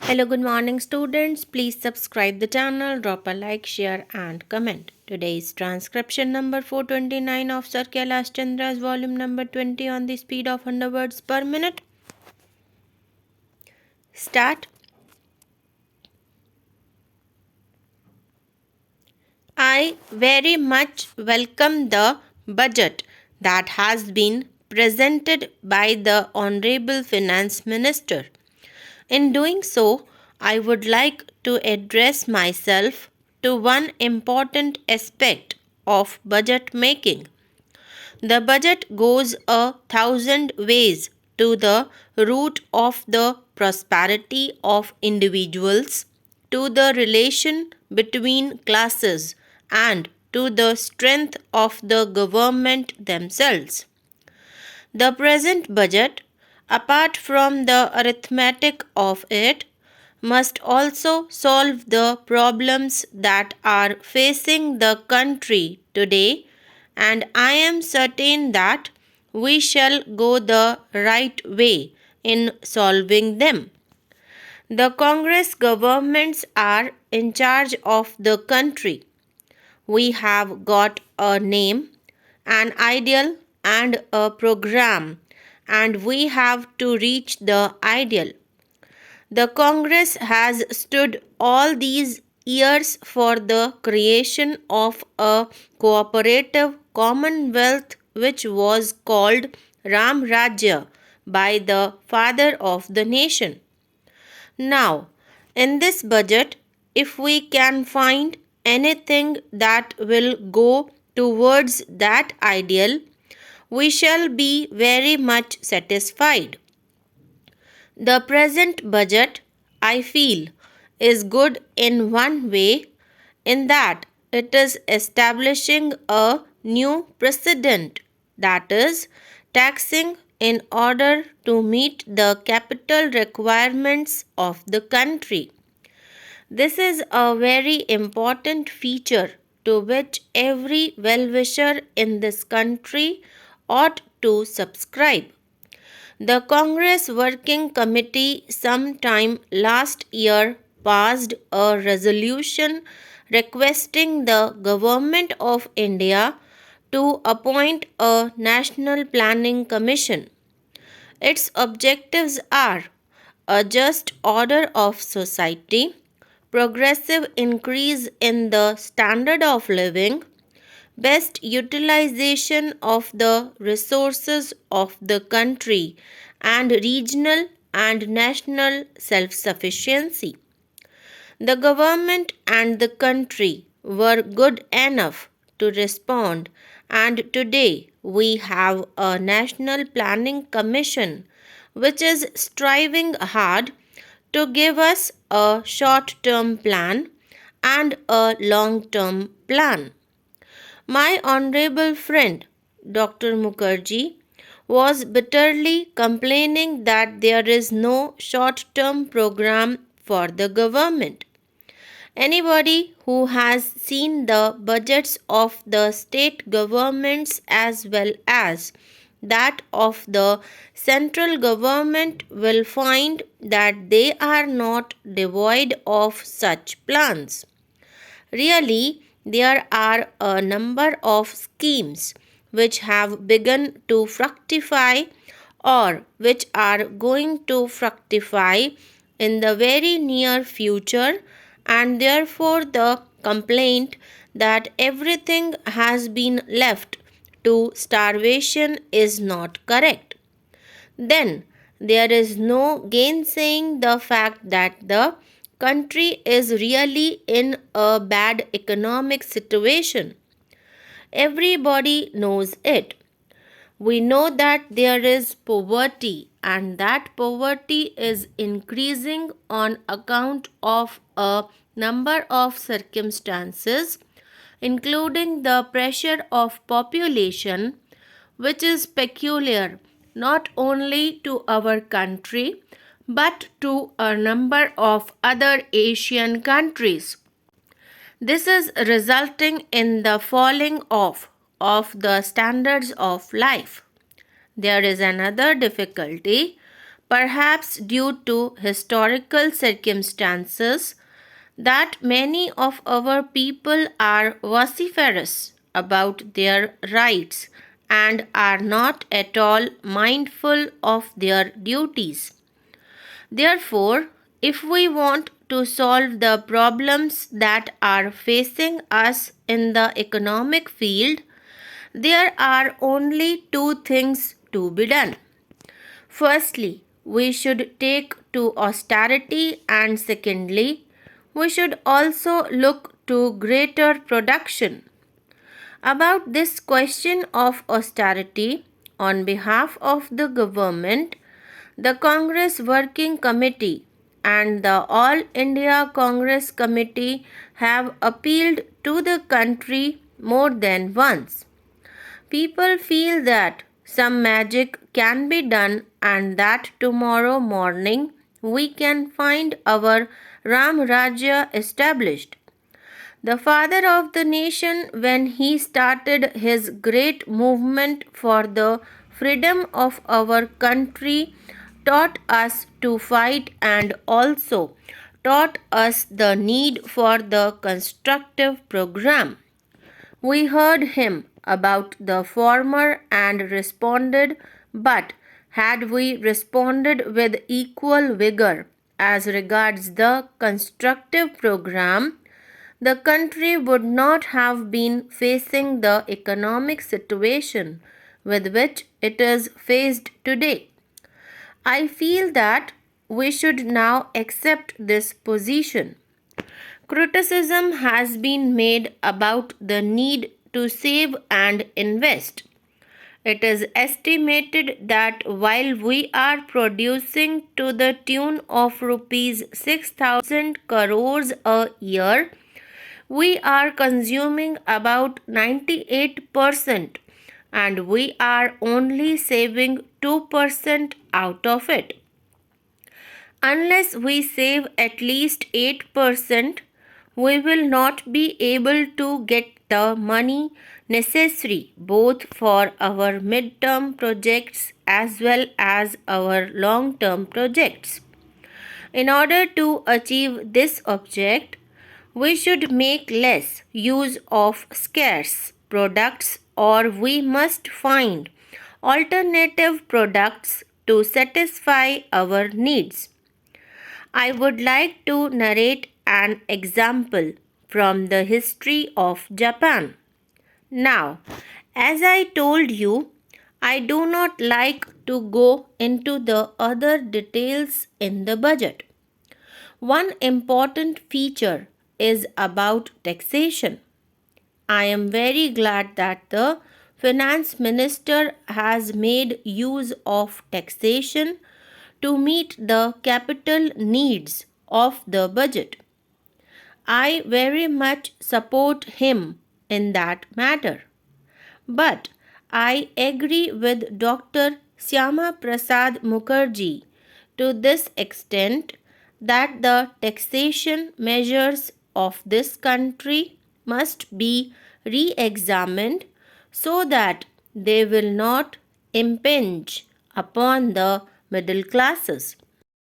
Hello, good morning, students. Please subscribe the channel, drop a like, share, and comment. Today's transcription number 429 of Sir Kailash Chandra's volume number 20 on the speed of 100 words per minute. Start. I very much welcome the budget that has been presented by the Honorable Finance Minister. In doing so, I would like to address myself to one important aspect of budget making. The budget goes 1,000 ways to the root of the prosperity of individuals, to the relation between classes, and to the strength of the government themselves. The present budget, apart from the arithmetic of it, must also solve the problems that are facing the country today, and I am certain that we shall go the right way in solving them. The Congress governments are in charge of the country. We have got a name, an ideal, and a program, and we have to reach the ideal. The Congress has stood all these years for the creation of a cooperative commonwealth which was called Ram Rajya by the father of the nation. Now, in this budget, if we can find anything that will go towards that ideal, we shall be very much satisfied. The present budget, I feel, is good in one way, in that it is establishing a new precedent, that is, taxing in order to meet the capital requirements of the country. This is a very important feature to which every well-wisher in this country ought to subscribe. The Congress Working Committee sometime last year passed a resolution requesting the Government of India to appoint a National Planning Commission. Its objectives are a just order of society, progressive increase in the standard of living, best utilization of the resources of the country, and regional and national self sufficiency. The government and the country were good enough to respond, and today we have a National Planning Commission which is striving hard to give us a short term plan and a long term plan. My honorable friend Dr. Mukherjee was bitterly complaining that there is no short term program for the government. Anybody who has seen the budgets of the state governments as well as that of the central government will find that they are not devoid of such plans. Really, there are a number of schemes which have begun to fructify or which are going to fructify in the very near future, and therefore the complaint that everything has been left to starvation is not correct. Then there is no gainsaying the fact that the country is really in a bad economic situation. Everybody knows it. We know that there is poverty, and that poverty is increasing on account of a number of circumstances, including the pressure of population, which is peculiar not only to our country but to a number of other Asian countries. This is resulting in the falling off of the standards of life. There is another difficulty. perhaps due to historical circumstances, that many of our people are vociferous about their rights and are not at all mindful of their duties. Therefore, if we want to solve the problems that are facing us in the economic field, there are only two things to be done. Firstly, we should take to austerity, and secondly, we should also look to greater production. About this question of austerity, on behalf of the government, the Congress Working Committee and the All India Congress Committee have appealed to the country more than once. People feel that some magic can be done and that tomorrow morning we can find our Ram Rajya established. The father of the nation, when he started his great movement for the freedom of our country, taught us to fight and also taught us the need for the constructive program. We heard him about the former and responded, but had we responded with equal vigor as regards the constructive program, the country would not have been facing the economic situation with which it is faced today. I feel that we should now accept this position. Criticism has been made about the need to save and invest. It is estimated that while we are producing to the tune of rupees 6,000 crores a year, we are consuming about 98% and we are only saving 2% out of it. Unless we save at least 8%, we will not be able to get the money necessary both for our mid-term projects as well as our long-term projects. In order to achieve this object, we should make less use of scarce products, or we must find alternative products to satisfy our needs. I would like to narrate an example from the history of Japan. Now, as I told you, I do not like to go into the other details in the budget. One important feature is about taxation. I am very glad that the finance minister has made use of taxation to meet the capital needs of the budget. I very much support him in that matter. But I agree with Dr. Syama Prasad Mukherjee to this extent that the taxation measures of this country must be re examined so that they will not impinge upon the middle classes.